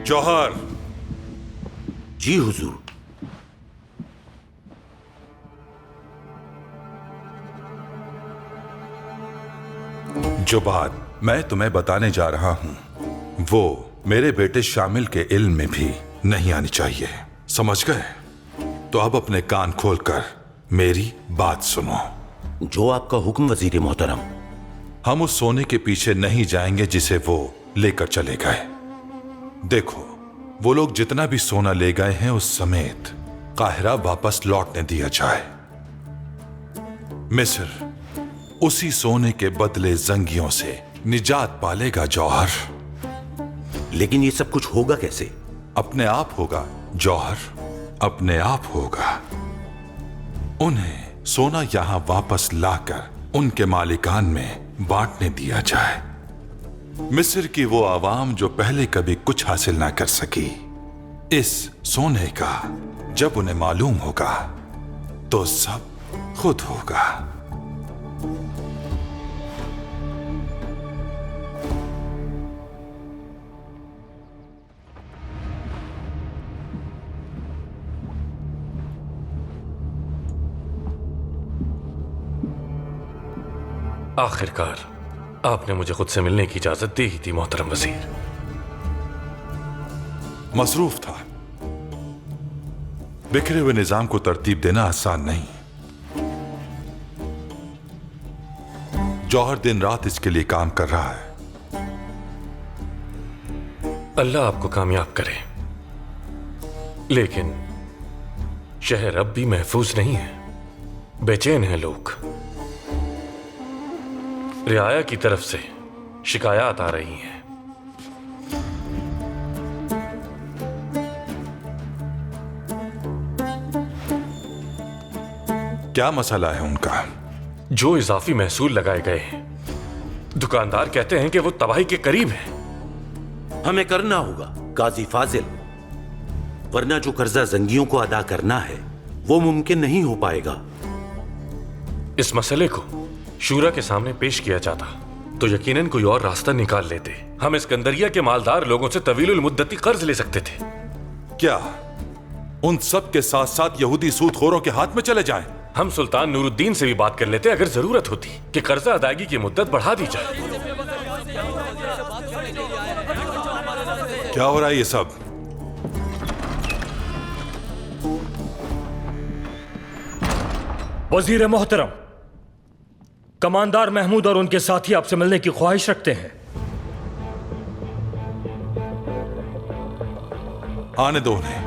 जौहर। जी हुजूर। जो बात मैं तुम्हें बताने जा रहा हूं वो मेरे बेटे शामिल के इल्म में भी नहीं आनी चाहिए, समझ गए? तो अब अपने कान खोलकर मेरी बात सुनो। जो आपका हुक्म वजीर मोहतरम। हम उस सोने के पीछे नहीं जाएंगे जिसे वो लेकर चले गए। देखो, वो लोग जितना भी सोना ले गए हैं उस समेत काहिरा वापस लौटने दिया जाए। मिस्र उसी सोने के बदले जंगियों से निजात पालेगा जौहर। लेकिन ये सब कुछ होगा कैसे? अपने आप होगा जौहर, अपने आप होगा। उन्हें सोना यहां वापस लाकर उनके मालिकान में बांटने दिया जाए। मिस्र की वो आवाम जो पहले कभी कुछ हासिल ना कर सकी, इस सोने का जब उन्हें मालूम होगा तो सब खुद होगा। आखिरकार आपने मुझे खुद से मिलने की इजाजत दी ही थी मोहतरम वजीर। मसरूफ था। बिखरे हुए निजाम को तरतीब देना आसान नहीं। जौहर दिन रात इसके लिए काम कर रहा है। अल्लाह आपको कामयाब करे। लेकिन शहर अब भी महफूज नहीं है, बेचैन हैं लोग। रियाया की तरफ से शिकायत आ रही हैं। क्या मसला है उनका? जो इजाफी महसूल लगाए गए हैं, दुकानदार कहते हैं कि वो तबाही के करीब है। हमें करना होगा काजी फाजिल, वरना जो कर्जा जंगियों को अदा करना है वो मुमकिन नहीं हो पाएगा। इस मसले को शूरा के सामने पेश किया जाता तो यकीनन कोई और रास्ता निकाल लेते। हम इस्कंदरिया के मालदार लोगों से तवीलुल मुद्दती कर्ज ले सकते थे। क्या उन सब के साथ साथ यहूदी सूदखोरों के हाथ में चले जाएं? हम सुल्तान नूरुद्दीन से भी बात कर लेते अगर जरूरत होती कि कर्जा अदायगी की मुद्दत बढ़ा दी जाए। क्या हो रहा है ये सब? वजीर मोहतरम, कमांडर महमूद और उनके साथी आपसे मिलने की ख्वाहिश रखते हैं। आने दो उन्हें।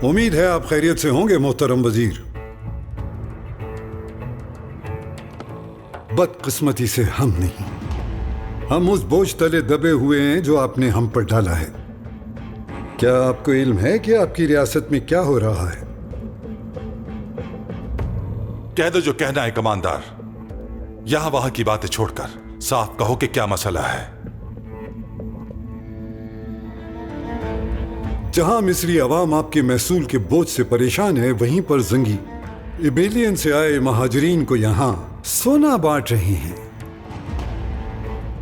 उम्मीद है आप खैरियत से होंगे मोहतरम वजीर। बदकिस्मती से हम नहीं, हम उस बोझ तले दबे हुए हैं जो आपने हम पर डाला है। क्या आपको इल्म है कि आपकी रियासत में क्या हो रहा है? कह दो जो कहना है कमांडर। यहां वहां की बातें छोड़कर साफ कहो कि क्या मसला है। जहां मिस्री अवाम आपके महसूल के बोझ से परेशान है, वहीं पर जंगी इबेलियन से आए महाजरीन को यहां सोना बांट रहे हैं।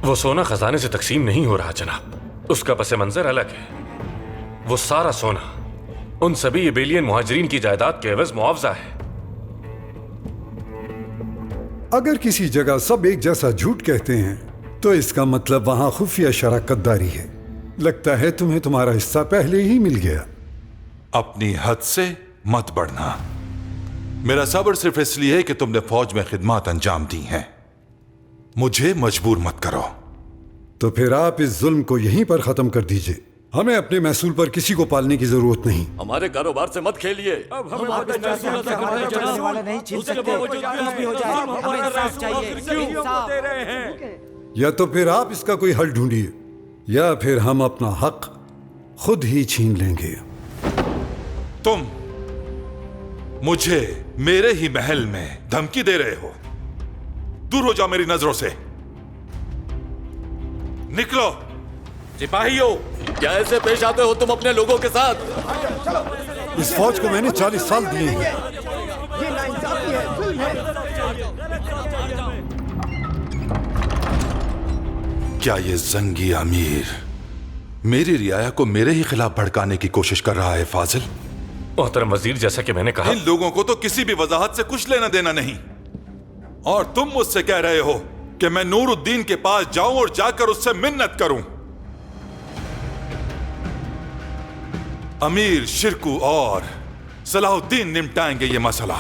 वो सोना खजाने से तकसीम नहीं हो रहा जनाब, उसका पस मंजर अलग है। वो सारा सोना उन सभी इबेलियन मुहाजिरीन की जायदाद के एवज मुआवजा है। अगर किसी जगह सब एक जैसा झूठ कहते हैं तो इसका मतलब वहां खुफिया शराकतदारी है। लगता है तुम्हें तुम्हारा हिस्सा पहले ही मिल गया। अपनी हद से मत बढ़ना। मेरा सब्र सिर्फ इसलिए है कि तुमने फौज में खिदमत अंजाम दी हैं। मुझे मजबूर मत करो। तो फिर आप इस जुल्म को यहीं पर खत्म कर दीजिए। हमें अपने महसूल पर किसी को पालने की जरूरत नहीं। हमारे कारोबार से मत खेलिए। अब हम या तो फिर आप इसका कोई हल ढूंढिए या फिर हम अपना हक खुद ही छीन लेंगे। तुम मुझे मेरे ही महल में धमकी दे रहे हो? दूर हो जाओ मेरी नजरों से। निकलो। सिपाहियों, क्या ऐसे पेश आते हो तुम अपने लोगों के साथ? इस फौज को मैंने 40 साल दिए हैं। ये नाइंसाफी है, जुल्म है। क्या ये जंगी अमीर मेरी रियाया को मेरे ही खिलाफ भड़काने की कोशिश कर रहा है फाजिल? मोहतरम वजीर, जैसा कि मैंने कहा, इन लोगों को तो किसी भी वजाहत से कुछ लेना देना नहीं, और तुम मुझसे कह रहे हो कि मैं नूरुद्दीन के पास जाऊं और जाकर उससे मिन्नत करूं। अमीर शिरकू और सलाहुद्दीन निपटाएंगे ये मसला।